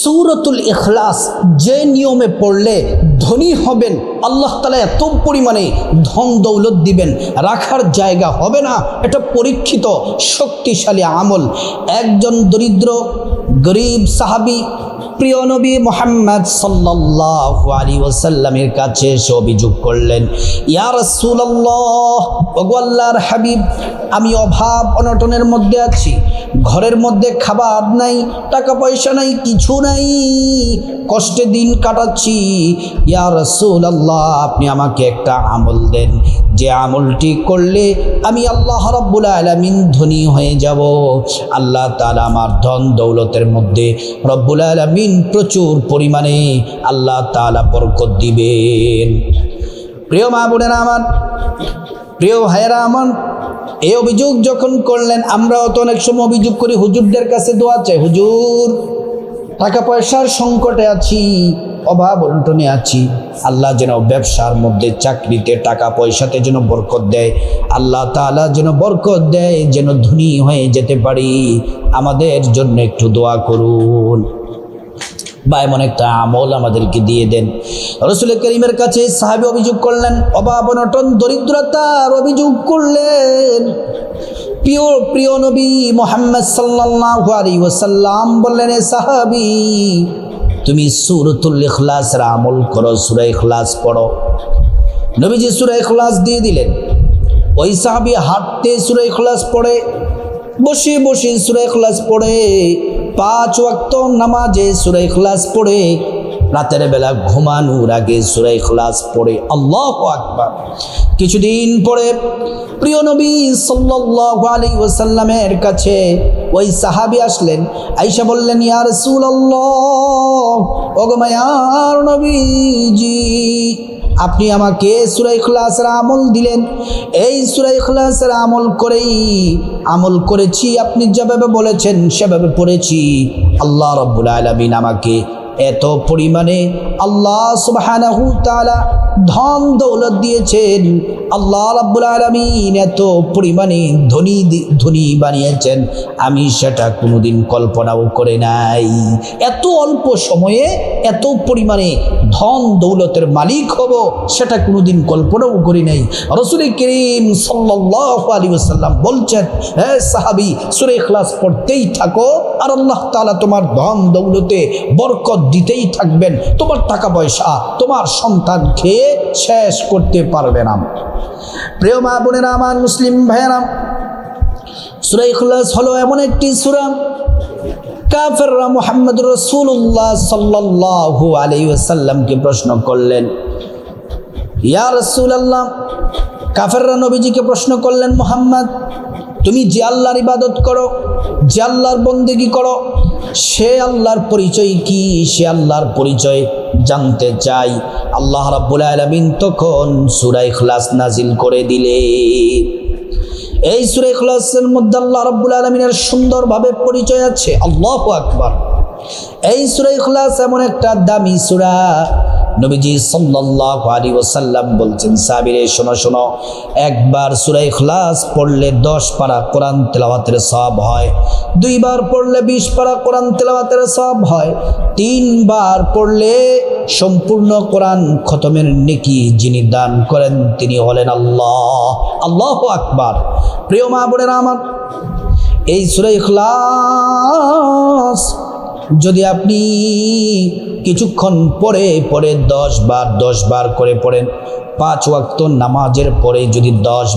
সূরাতুল ইখলাস যে নিয়মে পড়লে ধনী হবেন, আল্লাহ তাআলা এত পরিমাণে ধন দৌলত দিবেন, রাখার জায়গা হবে না। এটা পরীক্ষিত শক্তিশালী আমল। একজন দরিদ্র গরিব সাহাবী প্রিয় নবী মুহাম্মদ সাল্লাল্লাহু আলাইহি ওয়াসাল্লামের কাছে এসে অভিযোগ করলেন, ইয়া রাসূলুল্লাহ, ওগো আল্লাহর হাবিব, আমি অভাব অনটনের মধ্যে আছি, ঘরের মধ্যে খাবার নাই, টাকা পয়সা নাই, কিছু নাই, কষ্টে দিন কাটাচ্ছি। ইয়া রাসূলুল্লাহ, আপনি আমাকে একটা আমল দেন, যে আমলটি করলে আমি আল্লাহ রাব্বুল আলামিন ধনী হয়ে যাব। আল্লাহ তাআলা আমার ধন দৌলতের মধ্যে রব্বুল আলামিন প্রচুর পরিমাণে আল্লাহ তাআলা বরকত দিবেন। প্রিয় মা বোনেরা আমার, প্রিয় ভাইয়েরা আমার, এই অভিযোগ যখন করলেন, আমরাও তো অনেক সময় অভিযোগ করি, হুজুরদের কাছে দোয়া চাই, হুজুর টাকা পয়সার সংকটে আছি, অভাব অনটনে আছি, আল্লাহ যেন ব্যবসার মধ্যে চাকরিতে টাকা পয়সাতে যেন বরকত দেয়, আল্লাহ তাআলা যেন বরকত দেয়, যেন ধনী হয়ে যেতে পারি, আমাদের জন্য একটু দোয়া করুন। বা এমন একটা আমল আমাদেরকে দিয়ে দেন। রাসূল করিমের কাছে সাহাবী অভিযোগ করলেন, অভাব অনটন দরিদ্রতার অভিযোগ করলেন। প্রিয় নবী মুহাম্মদ সাল্লাল্লাহু আলাইহি ওয়াসাল্লাম বললেন, এ সাহাবী, তুমি সূরাতুল ইখলাসের আমল করো, সূরা ইখলাস পড়ো। নবীজি সূরা ইখলাস দিয়ে দিলেন। ওই সাহাবী হাঁটতে সূরা ইখলাস পড়ে, বসে বসে সূরা ইখলাস পড়ে, 5 ওয়াক্ত নামাজে সূরা ইখলাস পড়ে, রাতের বেলা ঘুমানোর আগে সূরা ইখলাস পড়ে। আল্লাহু আকবার। কিছুদিন পরে প্রিয় নবী সাল্লাল্লাহু আলাইহি ওয়াসাল্লামের কাছে ওই সাহাবী আসলেন, আয়েশা বললেন, ইয়া রাসূলুল্লাহ, ওগো মায়ার নবীজি, আপনি আমাকে সূরা ইখলাসের আমল দিলেন, এই সূরা ইখলাসের আমল করেছি, আপনি যেভাবে বলেছেন সেভাবে পড়েছি। আল্লাহ রাব্বুল আলামিন আমাকে এত পরিমাণে আল্লাহ সুবহানাহু তাআলা ধন দৌলত দিয়েছেন, আল্লাহ রাব্বুল আলামিন এত পরিমাণে ধনী বানিয়েছেন, আমি সেটা কোনোদিন কল্পনাও করে নাই। এত অল্প সময়ে এত পরিমাণে ধন দৌলতের মালিক হব, সেটা কোনোদিন কল্পনাও করি নাই। রাসূল করিম সাল্লাল্লাহু আলাইহি ওয়াসাল্লাম বলছেন, হে সাহাবী, সূরা ইখলাস পড়তেই থাকো, আর আল্লাহ তাআলা তোমার ধন দৌলতে বরকত দিতেই থাকবেন। তোমার টাকা পয়সা তোমার সন্তান খেয়ে শেষ করতে পারবে না। প্রিয় মা বোনেরা আমার, মুসলিম ভাইয়েরা, সূরা ইখলাস হলো এমন একটি সূরা, কাফেররা মুহাম্মদুর রাসূলুল্লাহ সাল্লাল্লাহু আলাইহি ওয়াসাল্লামকে প্রশ্ন করলেন, ইয়া রাসূলুল্লাহ, কাফেররা নবীজিকে প্রশ্ন করলেন, মুহাম্মদ, তুমি যে আল্লাহর ইবাদত করো, যে আল্লাহর বন্দেগী করো, সে আল্লাহর পরিচয় কি? সে আল্লাহর পরিচয় জানতে চাই। আল্লাহ রাব্বুল আলামিন তখন সূরা ইখলাস নাজিল করে দিলেন। এই সূরা ইখলাসের মধ্যে আল্লাহ রাব্বুল আলামিনের সুন্দরভাবে পরিচয় আছে। আল্লাহু আকবার। এই সূরা ইখলাস এমন একটা দামি সূরা, নবীজি সাল্লাল্লাহু আলাইহি ওয়াসাল্লাম বলছেন, সাহাবীরা শোনো শোনো, একবার সূরা ইখলাস পড়লে 10 পারা কোরআন তেলাওয়াতের সওয়াব হয়, 2 বার পড়লে 20 পারা কোরআন তেলাওয়াতের সওয়াব হয়, 3 বার পড়লে সম্পূর্ণ কোরআন খতমের নেকি যিনি দান করেন তিনি হলেন আল্লাহ। আল্লাহু আকবার। প্রিয় মা বোনেরা আমার, এই সূরা ইখলাস যদি আপনি কিছুক্ষণ পরে 10 বার করে পড়েন, 5 ওয়াক্ত নামাজের পরে যদি 10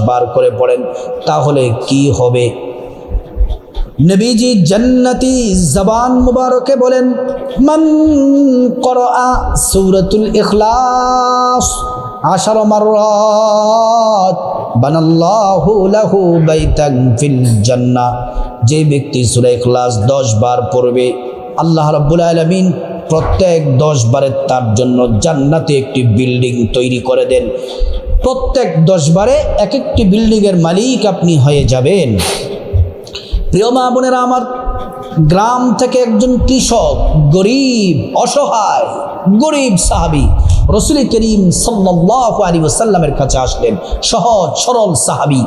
বার করে পড়েন, তাহলে কি হবে? নবীজি জান্নাতি জবান মুবারকে বলেন, মান ক্বরাআ সূরাতুল ইখলাস 10 মাররাত বানাল্লাহু লাহু বাইতান ফিল জান্নাহ। যে ব্যক্তি সূরা ইখলাস 10 বার পড়বে, আল্লাহ রাব্বুল আলামিন প্রত্যেক 10 বারে তার জন্য জান্নাতে একটি বিল্ডিং তৈরি করে দেন। প্রত্যেক 10 বারে এক একটি বিল্ডিংয়ের মালিক আপনি হয়ে যাবেন। প্রিয় মা বোনেরা আমার, গ্রাম থেকে একজন কৃষক, গরিব, অসহায়, গরিব সাহাবী রাসূল করিম সাল্লাল্লাহু আলাইহি ওয়াসাল্লামের কাছে আসলেন। সহজ সরল সাহাবী।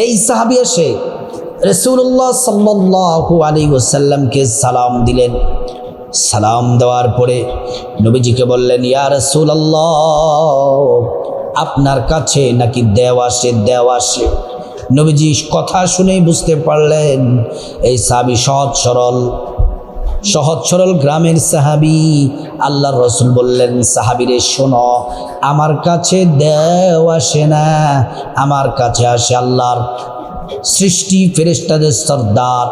এই সাহাবী এসে রাসূলুল্লাহ সাল্লাল্লাহু আলাইহি ওয়াসাল্লামকে সালাম দিলেন। সালাম দেওয়ার পরে নবীজিকে বললেন, ইয়া রাসূলুল্লাহ, আপনার কাছে নাকি দেও আসে। নবীজি কথা শুনেই বুঝতে পারলেন এই সাহাবী সহজ সরল গ্রামের সাহাবী। আল্লাহর রাসূল বললেন, সাহাবীরে শোনো, আমার কাছে দেও আসে না, আমার কাছে আসে আল্লাহর সৃষ্টি ফেরেশতাদের সর্দার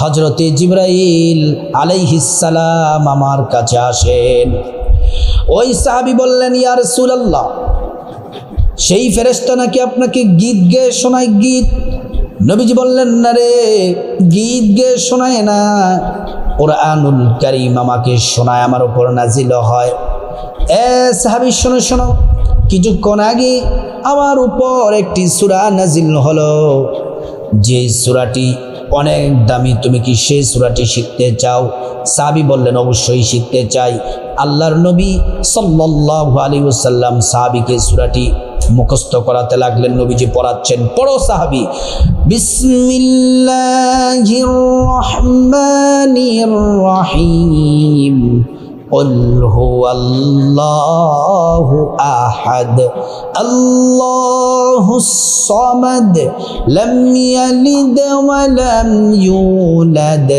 হযরতে জিবরাইল আলাইহিস সালাম আমার কাছে আসেন। ওই সাহাবী বললেন, ইয়া রাসূলুল্লাহ, সেই ফেরেশতা নাকি আপনাকে গীত গেয়ে শোনায়? গীত? নবীজি বললেন, না রে, গীত গেয়ে শোনায় না, কুরআনুল কারীম আমাকে শোনায়, আমার উপর নাজিল হয়। সাহাবী শোনো, কিছুক্ষণ আগে আমার উপর একটি সূরা নাজিল হলো, যে সূরাটি অনেক দামি, তুমি কি সেই সূরাটি শিখতে চাও? সাহাবী বললেন, অবশ্যই শিখতে চাই। আল্লাহর নবী সাল্লাল্লাহু আলাইহি ওয়াসাল্লাম সাহাবীকে সূরাটি মুখস্থ করাতে লাগলেন। নবীজি পড়াচ্ছেন, পড়ো সাহাবী। বিসমিল্লাহির রহমানির রহিম, قل هو الله أحد الله الصمد لم يلد ولم يولد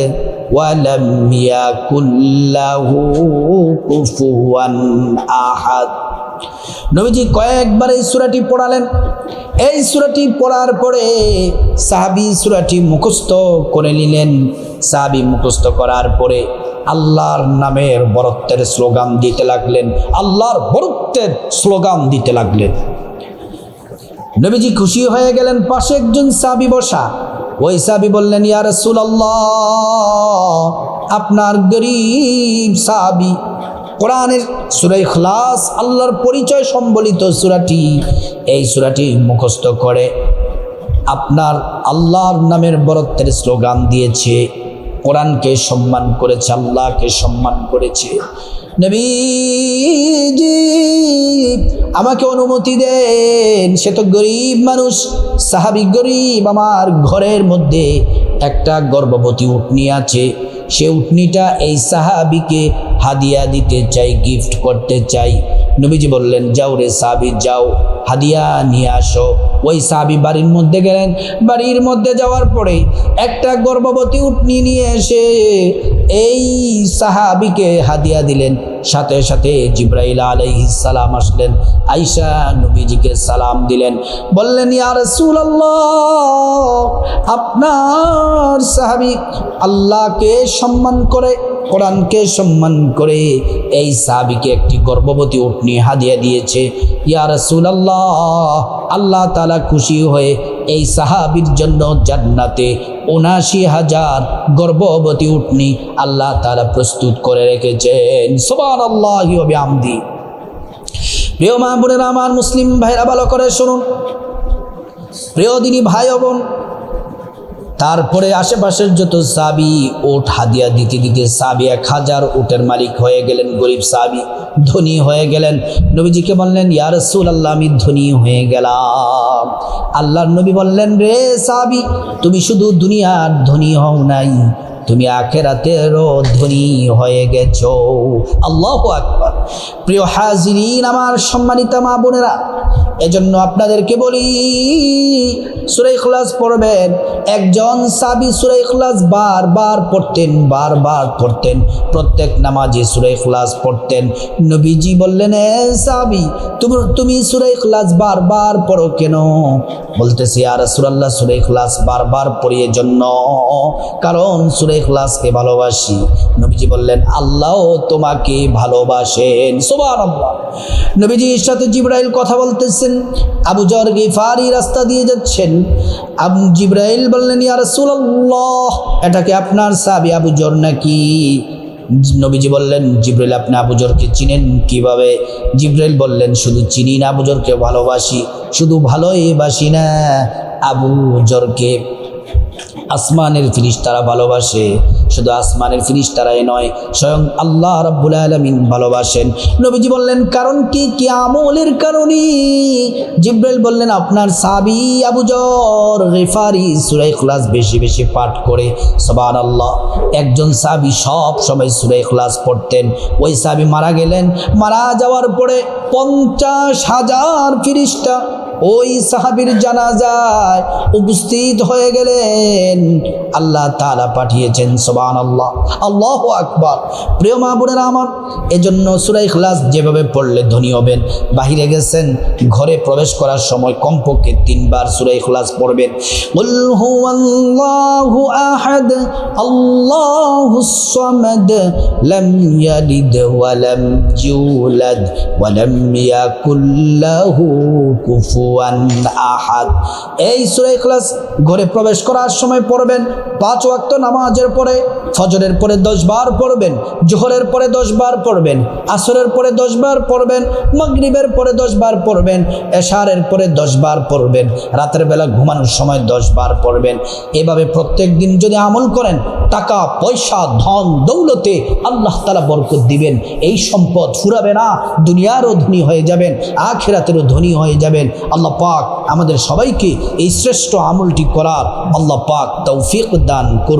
ولم يكن له كفوا أحد। নবীজি কয়েকবার এই সূরাটি পড়ালেন। এই সূরাটি পড়ার পরে সাহাবী সূরাটি মুখস্থ করে নিলেন। সাহাবী মুখস্থ করার পরে আল্লাহর নামের বরত্বের স্লোগান দিতে লাগলেন, আল্লাহর বরত্বের স্লোগান দিতে লাগলেন। নবীজি খুশি হয়ে গেলেন। পাশে একজন সাহাবী বসা, ওই সাহাবী বললেন, ইয়া রাসূলুল্লাহ, আপনার গরীব সাহাবী কোরআনের সূরা ইখলাস, আল্লাহর পরিচয় সম্বলিত সূরাটি, এই সূরাটি মুখস্থ করে আপনার আল্লাহর নামের বরত্বের স্লোগান দিয়েছে, কোরআনকে সম্মান করেছে, আল্লাহকে সম্মান করেছে। নবীজি আমাকে অনুমতি দেন, সে তো গরিব মানুষ, সাহাবী গরিব, আমার ঘরের মধ্যে একটা গর্ভবতী উটনি আছে, সে উটনিটা এই সাহাবীকে হাদিয়া দিতে চাই, গিফট করতে চাই। নবীজি বললেন, যাও রে সাহাবী, যাও হাদিয়া নিয়ে আসো। ওই সাহাবী বাড়ির মধ্যে গেলেন। বাড়ির মধ্যে যাওয়ার পরে একটা গর্ভবতী উটনি নিয়ে এসে এই সাহাবীকে হাদিয়া দিলেন। সাথে সাথে জিবরাইল আলাইহিস সালাম আসলেন, আয়েশা নবীজিকে সালাম দিলেন, বললেন, ইয়া রাসূলুল্লাহ, আপনার সাহাবী আল্লাহকে সম্মান করে, কোরআনকে সম্মান করে এই সাহাবীকে একটি গর্ভবতী উটনি হাদিয়া দিয়েছে। ইয়া রাসূলুল্লাহ, আল্লাহ তাআলা খুশি হয়ে এই সাহাবীর জন্য জান্নাতে ৭৯,০০০ গর্ভবতী উটনি আল্লাহ তাআলা প্রস্তুত করে রেখেছেন। সুবহানাল্লাহি ওয়া বিহামদি। প্রিয় মা বোনেরা, আমার মুসলিম ভাইরা ভালো করে শুনুন, প্রিয় দিনী ভাই ও বোন, তারপরে আশেপাশের যত সাহাবী উট হাদিয়া দিতে দিতে সাহাবী ১,০০০ উটের মালিক হয়ে গেলেন, গরিব সাহাবী ধনী হয়ে গেলেন। নবীজিকে বললেন, ইয়া রাসূলুল্লাহ, আমি ধনী হয়ে গেলাম। আল্লাহর নবী বললেন, রে সাহাবী, তুমি শুধু দুনিয়ার ধনী হও নাই, তুমি আখিরাতেরও ধনী হয়ে গেছো। আল্লাহু আকবার। প্রিয় হাজিরিন, আমার সম্মানিত মা বোনেরা, এজন্য আপনাদেরকে বলি, সূরা ইখলাস পড়বেন। একজন সাহাবী সূরা ইখলাস বারবার পড়তেন, প্রত্যেক নামাজে সূরা ইখলাস পড়তেন। নবীজি বললেন, এ সাহাবী, তুমি সূরা ইখলাস বারবার পড়ো কেন? বলতেছি, ইয়া রাসূলুল্লাহ, সূরা ইখলাস বারবার পড়ি এজন্য কারণ সূরা ইখলাসকে ভালোবাসি। নবীজি বললেন, আল্লাহ তোমাকে ভালোবাসেন। সুবহানাল্লাহ। নবীজির সাথে জিবরাইল কথা বলতেছেন। আবু যর গিফারি রাস্তা দিয়ে যাচ্ছেন। জিবরাইল বললেন, ইয়া রাসূলুল্লাহ, এটা কি আপনার সাহাবী আবু যর নাকি? নবীজি বললেন, জিবরাইল, আপনি আবু যরকে চিনেন কিভাবে? জিবরাইল বললেন, শুধু চিনি না, আবু যরকে ভালোবাসি। শুধু ভালোই বাসি না, আবু যরকে আসমানের ফেরেশতারা ভালোবাসে, শুধু আসমানের ফেরেশতারাই নয়, স্বয়ং আল্লাহ রাব্বুল আলামিন ভালোবাসেন। নবীজি বললেন কারণ কি? কি আমলের কারণে? জিবরাইল বললেন আপনার সাহাবী আবু যর গিফারি সূরা ইখলাস বেশি বেশি পাঠ করে। সুবহানাল্লাহ। একজন সাহাবী সব সময় সূরা ইখলাস পড়তেন। ওই সাহাবী মারা গেলেন। মারা যাওয়ার পরে 50,000 ফেরেশতা ওই সাহাবীর জানাজায় উপস্থিত হয়ে গেলেন। আল্লাহ তাআলা পাঠিয়েছেন। সুবহানাল্লাহ, আল্লাহু আকবার। প্রিয় মা বোনেরা আমার, এজন্য সূরা ইখলাস যেভাবে পড়লে ধনী হবেন, বাহিরে গেছেন, ঘরে প্রবেশ করার সময় কমপক্ষে 3 বার সূরা ইখলাস পড়বেন। কুল হুয়াল্লাহু আহাদ আল্লাহুস সামাদ লাম ইয়ালিদ ওয়া লাম ইউলাদ ওয়া লাম ইয়াকুল লাহু কুফুয়ান আহাদ। এই সূরা ইখলাস ঘরে প্রবেশ করার সময় পড়বেন। 5 ওয়াক্ত নামাজের পরে, ফজরের পরে 10 বার পড়বেন, জোহরের পরে 10 বার পড়বেন, আসরের পরে 10 বার পড়বেন, মাগরিবের পরে 10 বার পড়বেন, এশারের পরে 10 বার পড়বেন, রাতের বেলা ঘুমানোর সময় 10 বার পড়বেন। এভাবে প্রত্যেক দিন যদি আমল করেন, টাকা পয়সা ধন দৌলতে আল্লাহ তাআলা বরকত দিবেন। এই সম্পদ ফুরাবে না, দুনিয়ারও ধনী হয়ে যাবেন, আখিরাতেরও ধনী হয়ে যাবেন। আল্লাহ পাক আমাদের সবাইকে এই শ্রেষ্ঠ আমলটি করার আল্লাহ পাক তৌফিক দান করুন।